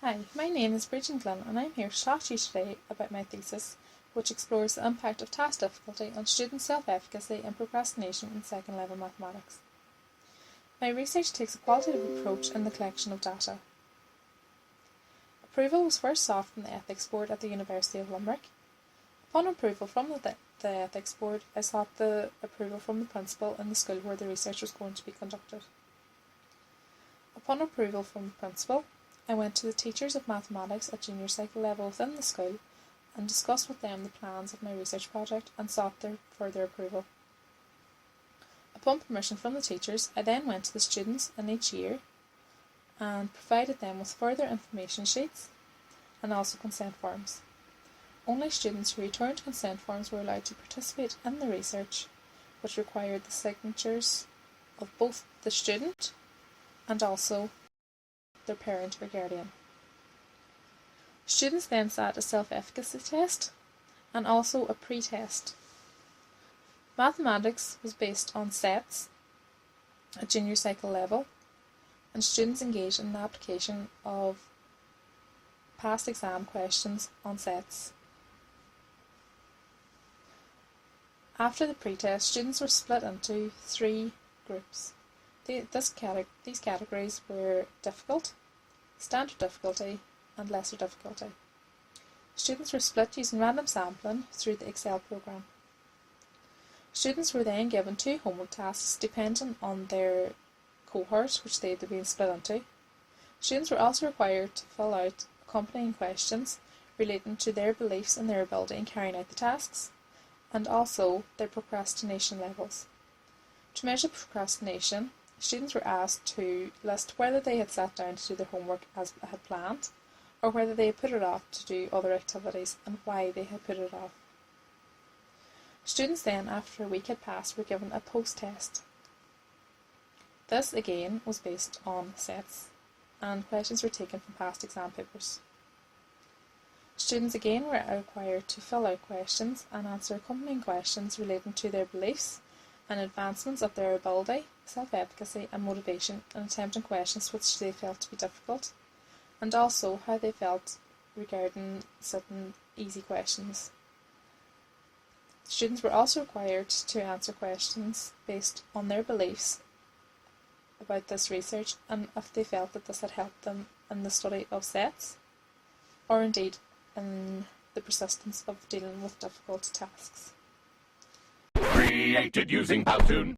Hi, my name is Bridget Glynn and I'm here to talk to you today about my thesis, which explores the impact of task difficulty on student self-efficacy and procrastination in second level mathematics. My research takes a qualitative approach in the collection of data. Approval was first sought from the Ethics Board at the University of Limerick. Upon approval from the Ethics Board, I sought the approval from the principal in the school where the research was going to be conducted. Upon approval from the principal, I went to the teachers of mathematics at junior cycle level within the school and discussed with them the plans of my research project and sought their further approval. Upon permission from the teachers, I then went to the students in each year and provided them with further information sheets and also consent forms. Only students who returned consent forms were allowed to participate in the research, which required the signatures of both the student and also their parent or guardian. Students then sat a self-efficacy test and also a pre-test. Mathematics was based on sets at junior cycle level, and students engaged in the application of past exam questions on sets. After the pre-test, students were split into three groups. These categories were difficult, standard difficulty, and lesser difficulty. Students were split using random sampling through the Excel program. Students were then given 2 homework tasks depending on their cohort which they had been split into. Students were also required to fill out accompanying questions relating to their beliefs and their ability in carrying out the tasks, and also their procrastination levels. To measure procrastination, students were asked to list whether they had sat down to do their homework as had planned, or whether they had put it off to do other activities and why they had put it off. Students then, after a week had passed, were given a post-test. This again was based on sets, and questions were taken from past exam papers. Students again were required to fill out questions and answer accompanying questions relating to their beliefs and advancements of their ability, self-efficacy and motivation in attempting questions which they felt to be difficult, and also how they felt regarding certain easy questions. Students were also required to answer questions based on their beliefs about this research and if they felt that this had helped them in the study of sets, or indeed in the persistence of dealing with difficult tasks. Created using Powtoon.